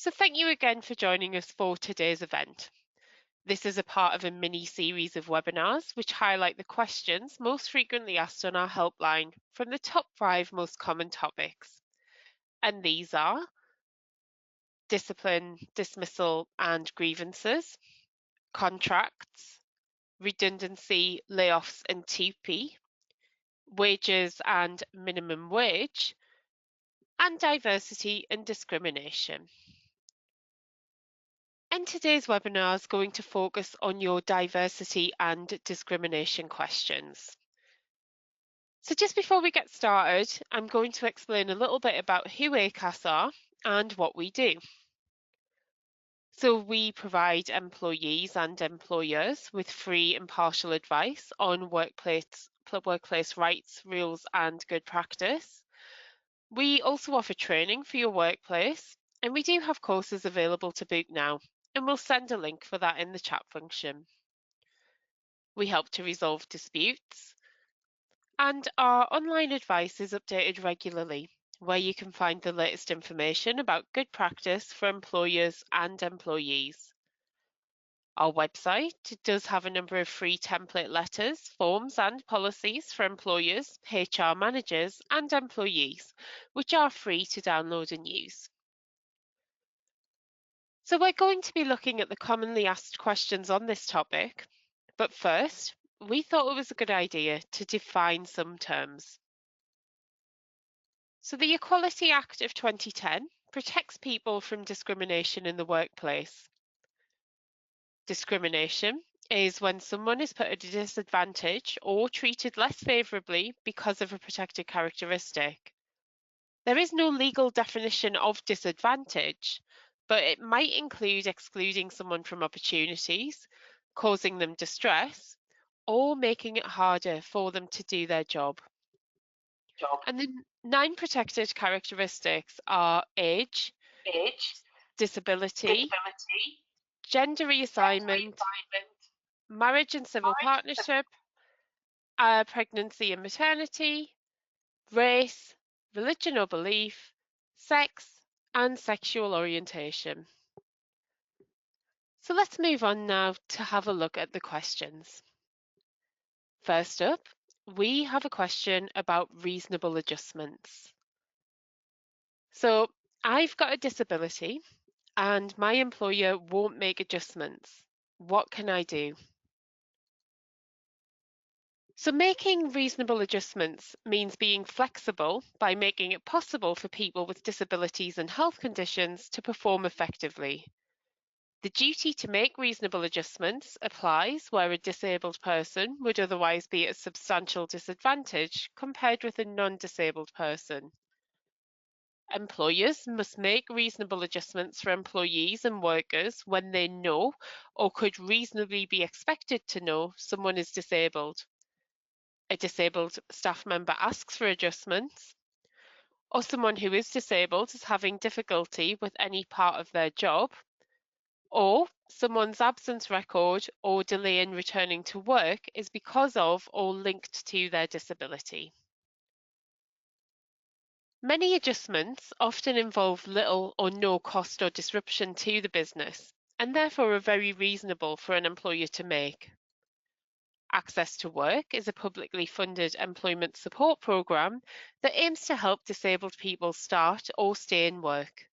So thank you again for joining us for today's event. This is a part of a mini series of webinars which highlight the questions most frequently asked on our helpline from the top 5 most common topics. And these are discipline, dismissal and grievances, contracts, redundancy, layoffs and TP, wages and minimum wage, and diversity and discrimination. And today's webinar is going to focus on your diversity and discrimination questions. So just before we get started, I'm going to explain a little bit about who Acas are and what we do. So we provide employees and employers with free impartial advice on workplace rights, rules and good practice. We also offer training for your workplace, and we do have courses available to book now, and we'll send a link for that in the chat function. We help to resolve disputes, and our online advice is updated regularly, where you can find the latest information about good practice for employers and employees. Our website does have a number of free template letters, forms and policies for employers, HR managers and employees, which are free to download and use. So we're going to be looking at the commonly asked questions on this topic, but first, we thought it was a good idea to define some terms. So the Equality Act of 2010 protects people from discrimination in the workplace. Discrimination is when someone is put at a disadvantage or treated less favourably because of a protected characteristic. There is no legal definition of disadvantage, but it might include excluding someone from opportunities, causing them distress, or making it harder for them to do their job. And the 9 protected characteristics are age, disability, gender reassignment, marriage and civil partnership, pregnancy and maternity, race, religion or belief, sex, and sexual orientation. So let's move on now to have a look at the questions. First up, we have a question about reasonable adjustments. So I've got a disability and my employer won't make adjustments. What can I do? So making reasonable adjustments means being flexible by making it possible for people with disabilities and health conditions to perform effectively. The duty to make reasonable adjustments applies where a disabled person would otherwise be at a substantial disadvantage compared with a non-disabled person. Employers must make reasonable adjustments for employees and workers when they know or could reasonably be expected to know someone is disabled. A disabled staff member asks for adjustments, or someone who is disabled is having difficulty with any part of their job, or someone's absence record or delay in returning to work is because of or linked to their disability. Many adjustments often involve little or no cost or disruption to the business, and therefore are very reasonable for an employer to make. Access to Work is a publicly funded employment support programme that aims to help disabled people start or stay in work.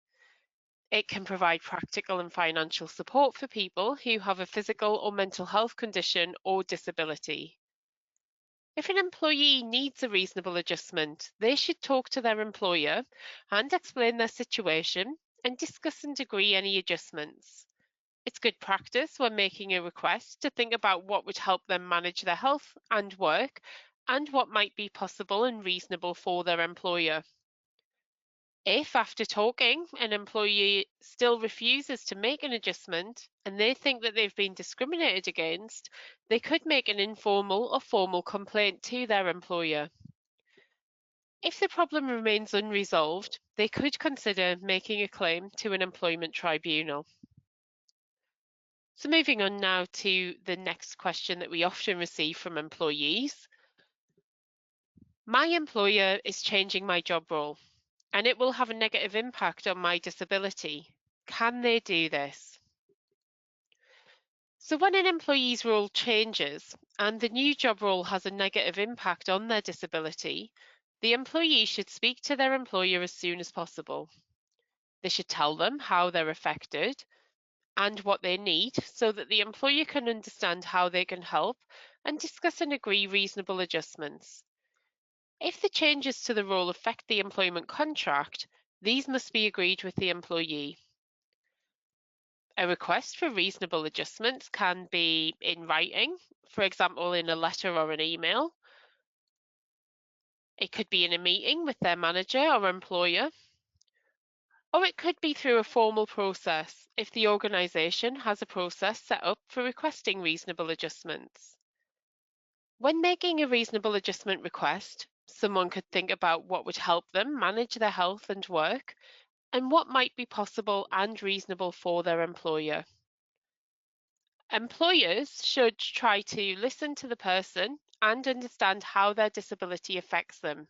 It can provide practical and financial support for people who have a physical or mental health condition or disability. If an employee needs a reasonable adjustment, they should talk to their employer and explain their situation and discuss and agree any adjustments. It's good practice when making a request to think about what would help them manage their health and work and what might be possible and reasonable for their employer. If, after talking, an employee still refuses to make an adjustment and they think that they've been discriminated against, they could make an informal or formal complaint to their employer. If the problem remains unresolved, they could consider making a claim to an employment tribunal. So moving on now to the next question that we often receive from employees. My employer is changing my job role, and it will have a negative impact on my disability. Can they do this? So when an employee's role changes and the new job role has a negative impact on their disability, the employee should speak to their employer as soon as possible. They should tell them how they're affected and what they need so that the employer can understand how they can help and discuss and agree reasonable adjustments. If the changes to the role affect the employment contract, these must be agreed with the employee. A request for reasonable adjustments can be in writing, for example, in a letter or an email. It could be in a meeting with their manager or employer, or it could be through a formal process if the organisation has a process set up for requesting reasonable adjustments. When making a reasonable adjustment request, someone could think about what would help them manage their health and work and what might be possible and reasonable for their employer. Employers should try to listen to the person and understand how their disability affects them.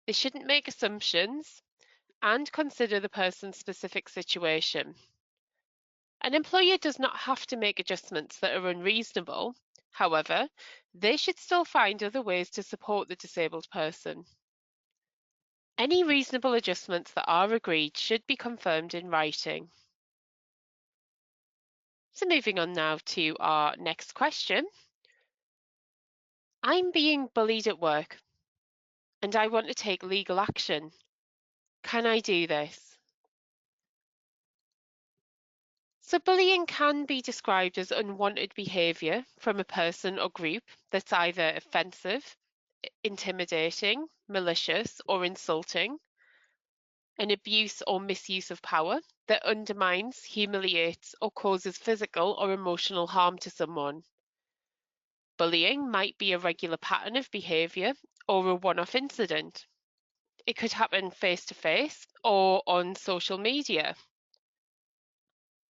They shouldn't make assumptions and consider the person's specific situation. An employer does not have to make adjustments that are unreasonable. However, they should still find other ways to support the disabled person. Any reasonable adjustments that are agreed should be confirmed in writing. So moving on now to our next question. I'm being bullied at work and I want to take legal action. Can I do this? So bullying can be described as unwanted behaviour from a person or group that's either offensive, intimidating, malicious, or insulting, an abuse or misuse of power that undermines, humiliates, or causes physical or emotional harm to someone. Bullying might be a regular pattern of behaviour or a one-off incident. It could happen face-to-face or on social media.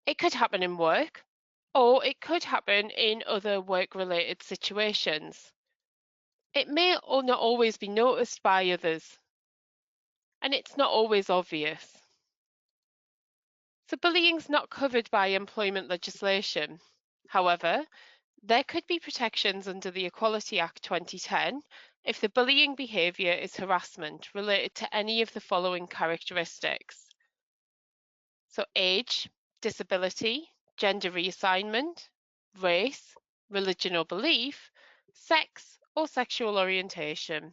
It could happen in work, or it could happen in other work-related situations. It may or not always be noticed by others, and it's not always obvious. So bullying's not covered by employment legislation. However, there could be protections under the Equality Act 2010 if the bullying behaviour is harassment related to any of the following characteristics. So age, disability, gender reassignment, race, religion or belief, sex, or sexual orientation.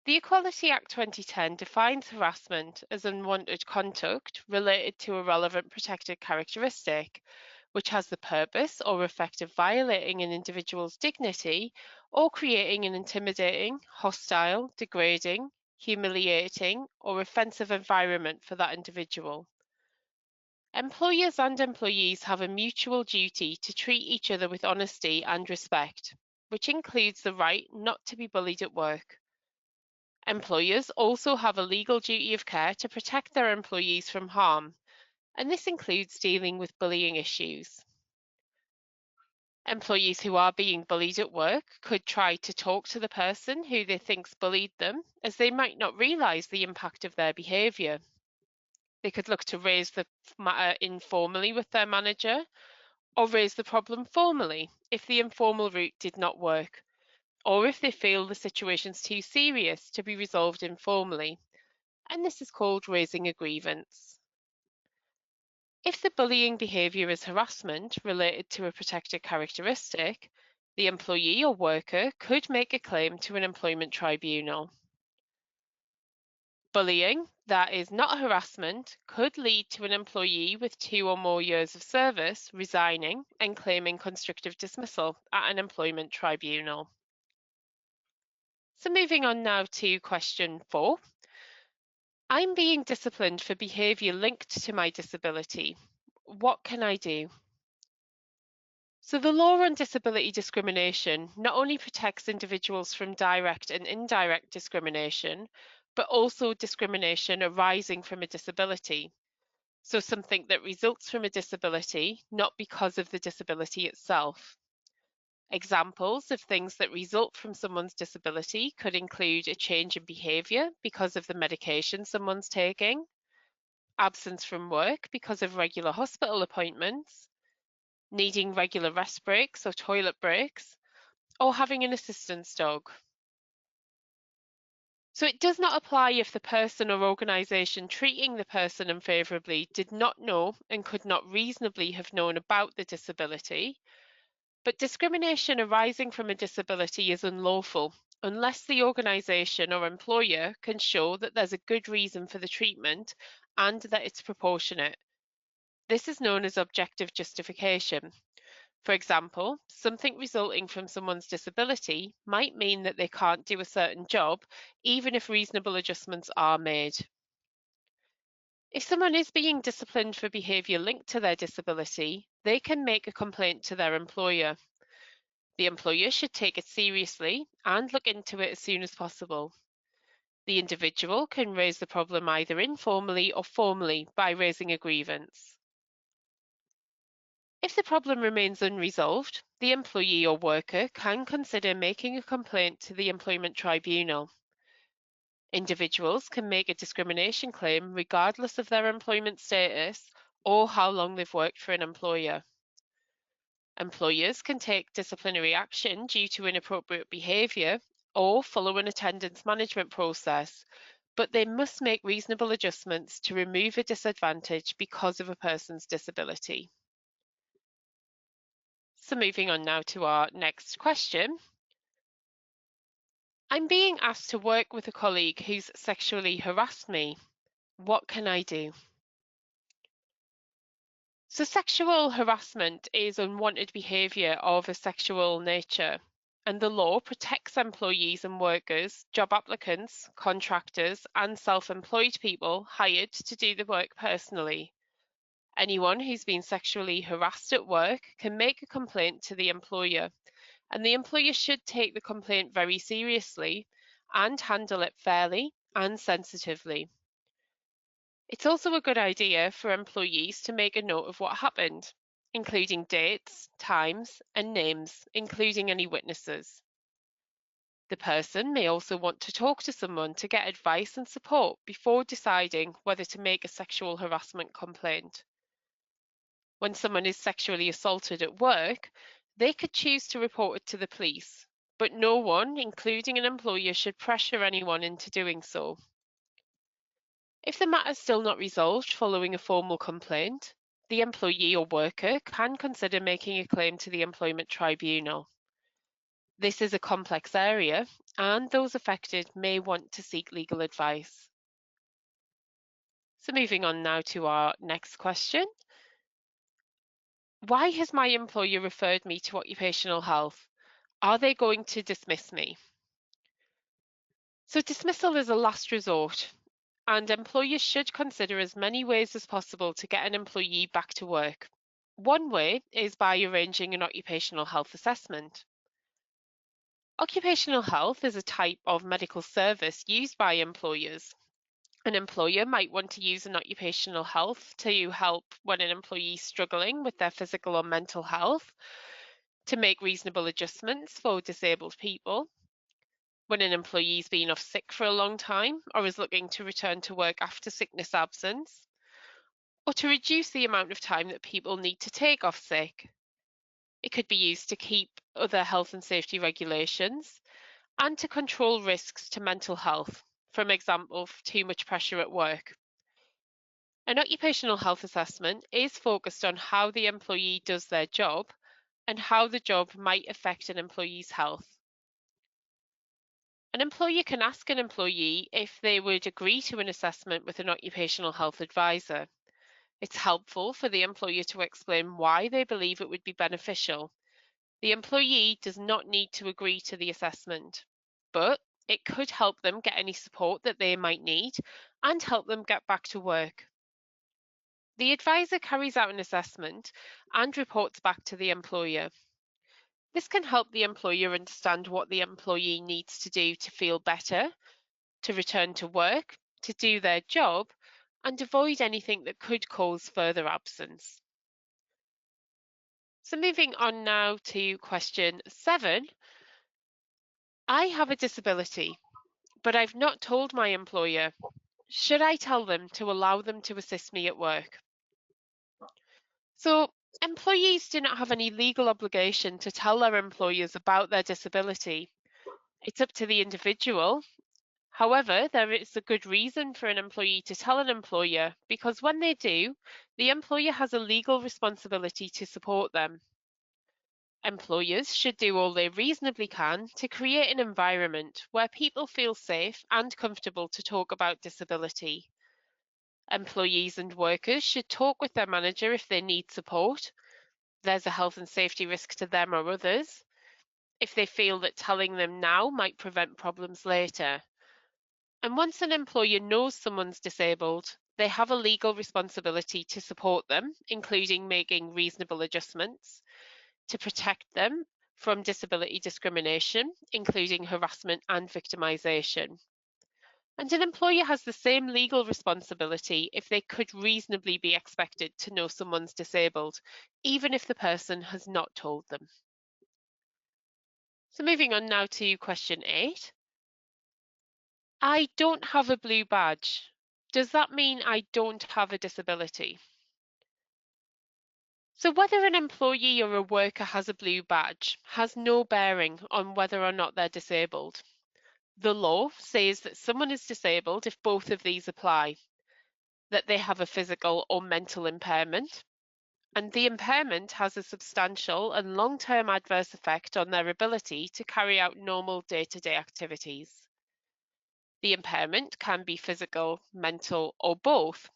The Equality Act 2010 defines harassment as unwanted conduct related to a relevant protected characteristic, which has the purpose or effect of violating an individual's dignity or creating an intimidating, hostile, degrading, humiliating, or offensive environment for that individual. Employers and employees have a mutual duty to treat each other with honesty and respect, which includes the right not to be bullied at work. Employers also have a legal duty of care to protect their employees from harm, and this includes dealing with bullying issues. Employees who are being bullied at work could try to talk to the person who they think's bullied them, as they might not realise the impact of their behaviour. They could look to raise the matter informally with their manager, or raise the problem formally if the informal route did not work, or if they feel the situation's too serious to be resolved informally, and this is called raising a grievance. If the bullying behaviour is harassment related to a protected characteristic, the employee or worker could make a claim to an employment tribunal. Bullying that is not harassment could lead to an employee with 2 or more years of service resigning and claiming constructive dismissal at an employment tribunal. So moving on now to question 4. I'm being disciplined for behaviour linked to my disability. What can I do? So the law on disability discrimination not only protects individuals from direct and indirect discrimination, but also discrimination arising from a disability. So something that results from a disability, not because of the disability itself. Examples of things that result from someone's disability could include a change in behaviour because of the medication someone's taking, absence from work because of regular hospital appointments, needing regular rest breaks or toilet breaks, or having an assistance dog. So it does not apply if the person or organisation treating the person unfavourably did not know and could not reasonably have known about the disability. But discrimination arising from a disability is unlawful unless the organisation or employer can show that there's a good reason for the treatment and that it's proportionate. This is known as objective justification. For example, something resulting from someone's disability might mean that they can't do a certain job, even if reasonable adjustments are made. If someone is being disciplined for behaviour linked to their disability, they can make a complaint to their employer. The employer should take it seriously and look into it as soon as possible. The individual can raise the problem either informally or formally by raising a grievance. If the problem remains unresolved, the employee or worker can consider making a complaint to the employment tribunal. Individuals can make a discrimination claim regardless of their employment status or how long they've worked for an employer. Employers can take disciplinary action due to inappropriate behaviour or follow an attendance management process, but they must make reasonable adjustments to remove a disadvantage because of a person's disability. So moving on now to our next question. I'm being asked to work with a colleague who's sexually harassed me. What can I do? So sexual harassment is unwanted behaviour of a sexual nature, and the law protects employees and workers, job applicants, contractors, and self-employed people hired to do the work personally. Anyone who's been sexually harassed at work can make a complaint to the employer, and the employer should take the complaint very seriously and handle it fairly and sensitively. It's also a good idea for employees to make a note of what happened, including dates, times, and names, including any witnesses. The person may also want to talk to someone to get advice and support before deciding whether to make a sexual harassment complaint. When someone is sexually assaulted at work, they could choose to report it to the police, but no one, including an employer, should pressure anyone into doing so. If the matter is still not resolved following a formal complaint, the employee or worker can consider making a claim to the employment tribunal. This is a complex area, and those affected may want to seek legal advice. So moving on now to our next question. Why has my employer referred me to occupational health? Are they going to dismiss me? So dismissal is a last resort, and employers should consider as many ways as possible to get an employee back to work. One way is by arranging an occupational health assessment. Occupational health is a type of medical service used by employers. An employer might want to use an occupational health to help when an employee is struggling with their physical or mental health, to make reasonable adjustments for disabled people, when an employee's been off sick for a long time or is looking to return to work after sickness absence, or to reduce the amount of time that people need to take off sick. It could be used to keep other health and safety regulations and to control risks to mental health, for example, too much pressure at work. An occupational health assessment is focused on how the employee does their job and how the job might affect an employee's health. An employer can ask an employee if they would agree to an assessment with an occupational health advisor. It's helpful for the employer to explain why they believe it would be beneficial. The employee does not need to agree to the assessment, but it could help them get any support that they might need and help them get back to work. The advisor carries out an assessment and reports back to the employer. This can help the employer understand what the employee needs to do to feel better, to return to work, to do their job, and avoid anything that could cause further absence. So moving on now to question 7. I have a disability, but I've not told my employer. Should I tell them to allow them to assist me at work? So, employees do not have any legal obligation to tell their employers about their disability. It's up to the individual. However, there is a good reason for an employee to tell an employer, because when they do, the employer has a legal responsibility to support them. Employers should do all they reasonably can to create an environment where people feel safe and comfortable to talk about disability. Employees and workers should talk with their manager if they need support. There's a health and safety risk to them or others. If they feel that telling them now might prevent problems later. And once an employer knows someone's disabled, they have a legal responsibility to support them, including making reasonable adjustments, to protect them from disability discrimination, including harassment and victimisation. And an employer has the same legal responsibility if they could reasonably be expected to know someone's disabled, even if the person has not told them. So moving on now to question 8. I don't have a blue badge. Does that mean I don't have a disability? So whether an employee or a worker has a blue badge has no bearing on whether or not they're disabled. The law says that someone is disabled if both of these apply, that they have a physical or mental impairment, and the impairment has a substantial and long-term adverse effect on their ability to carry out normal day-to-day activities. The impairment can be physical, mental, or both.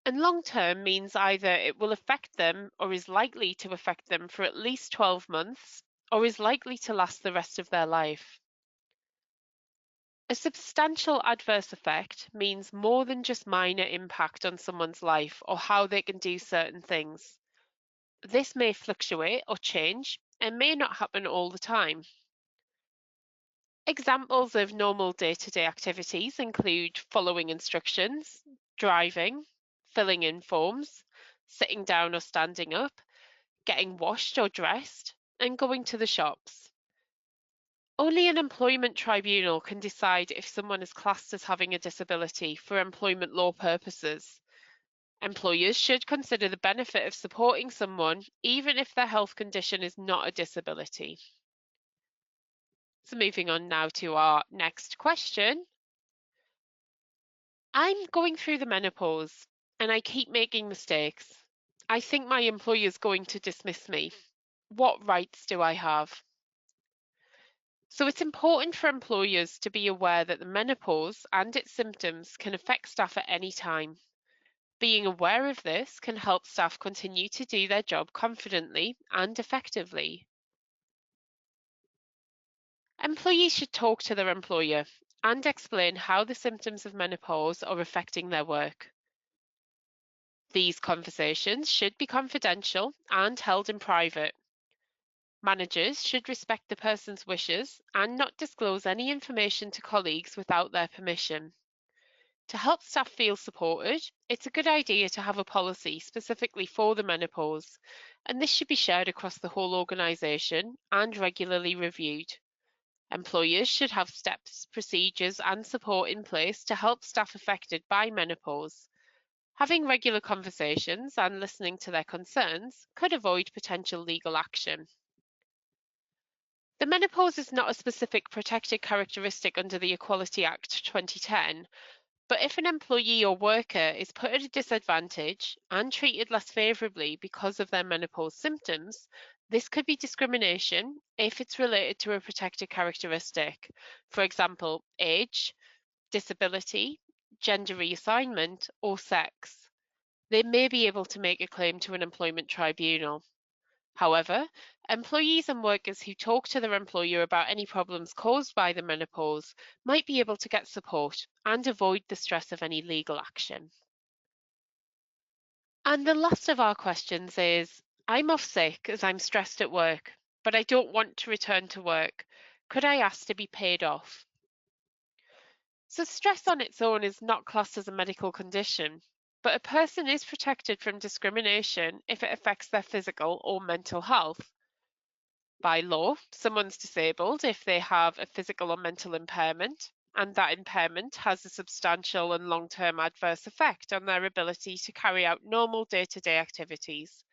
And long-term means either it will affect them or is likely to affect them for at least 12 months or is likely to last the rest of their life. A substantial adverse effect means more than just minor impact on someone's life or how they can do certain things. This may fluctuate or change and may not happen all the time. Examples of normal day-to-day activities include following instructions, driving, filling in forms, sitting down or standing up, getting washed or dressed, and going to the shops. Only an employment tribunal can decide if someone is classed as having a disability for employment law purposes. Employers should consider the benefit of supporting someone even if their health condition is not a disability. So moving on now to our next question. I'm going through the menopause and I keep making mistakes. I think my employer is going to dismiss me. What rights do I have? So it's important for employers to be aware that the menopause and its symptoms can affect staff at any time. Being aware of this can help staff continue to do their job confidently and effectively. Employees should talk to their employer and explain how the symptoms of menopause are affecting their work. These conversations should be confidential and held in private. Managers should respect the person's wishes and not disclose any information to colleagues without their permission. To help staff feel supported, it's a good idea to have a policy specifically for the menopause, and this should be shared across the whole organisation and regularly reviewed. Employers should have steps, procedures and support in place to help staff affected by menopause. Having regular conversations and listening to their concerns could avoid potential legal action. The menopause is not a specific protected characteristic under the Equality Act 2010, but if an employee or worker is put at a disadvantage and treated less favourably because of their menopause symptoms, this could be discrimination if it's related to a protected characteristic, for example, age, disability, gender reassignment, or sex. They may be able to make a claim to an employment tribunal. However, employees and workers who talk to their employer about any problems caused by the menopause might be able to get support and avoid the stress of any legal action. And the last of our questions is, I'm off sick as I'm stressed at work, but I don't want to return to work. Could I ask to be paid off? So stress on its own is not classed as a medical condition, but a person is protected from discrimination if it affects their physical or mental health. By law, someone's disabled if they have a physical or mental impairment, and that impairment has a substantial and long-term adverse effect on their ability to carry out normal day-to-day activities.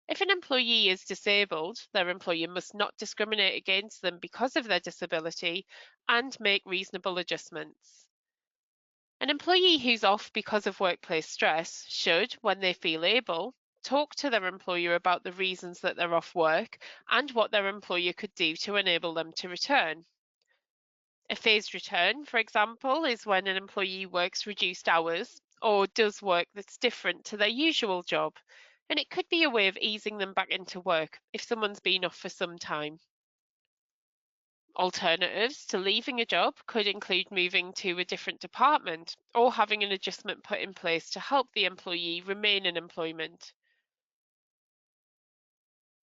If an employee is disabled, their employer must not discriminate against them because of their disability and make reasonable adjustments. An employee who's off because of workplace stress should, when they feel able, talk to their employer about the reasons that they're off work and what their employer could do to enable them to return. A phased return, for example, is when an employee works reduced hours or does work that's different to their usual job, and it could be a way of easing them back into work if someone's been off for some time. Alternatives to leaving a job could include moving to a different department or having an adjustment put in place to help the employee remain in employment.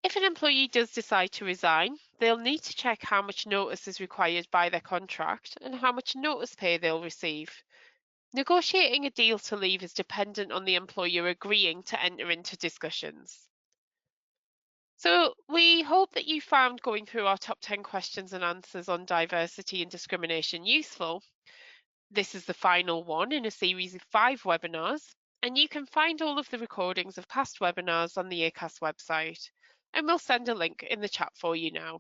If an employee does decide to resign, they'll need to check how much notice is required by their contract and how much notice pay they'll receive. Negotiating a deal to leave is dependent on the employer agreeing to enter into discussions. So we hope that you found going through our top 10 questions and answers on diversity and discrimination useful. This is the final one in a series of 5 webinars, and you can find all of the recordings of past webinars on the Acas website, and we'll send a link in the chat for you now.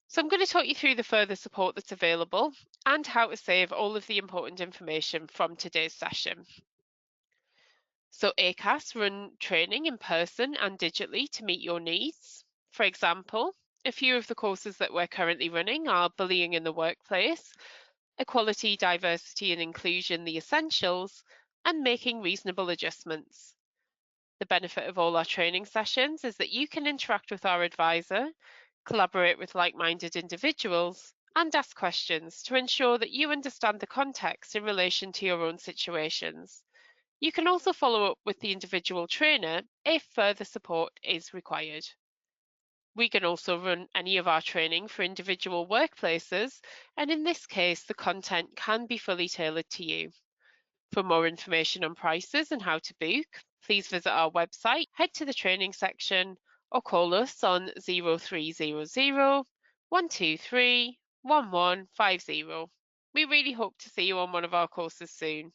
So I'm going to talk you through the further support that's available and how to save all of the important information from today's session. So Acas run training in person and digitally to meet your needs. For example, a few of the courses that we're currently running are Bullying in the Workplace, Equality, Diversity and Inclusion, the Essentials, and Making Reasonable Adjustments. The benefit of all our training sessions is that you can interact with our advisor, collaborate with like-minded individuals, and ask questions to ensure that you understand the context in relation to your own situations. You can also follow up with the individual trainer if further support is required. We can also run any of our training for individual workplaces, and in this case, the content can be fully tailored to you. For more information on prices and how to book, please visit our website, head to the training section, or call us on 0300 123 1150. We really hope to see you on one of our courses soon.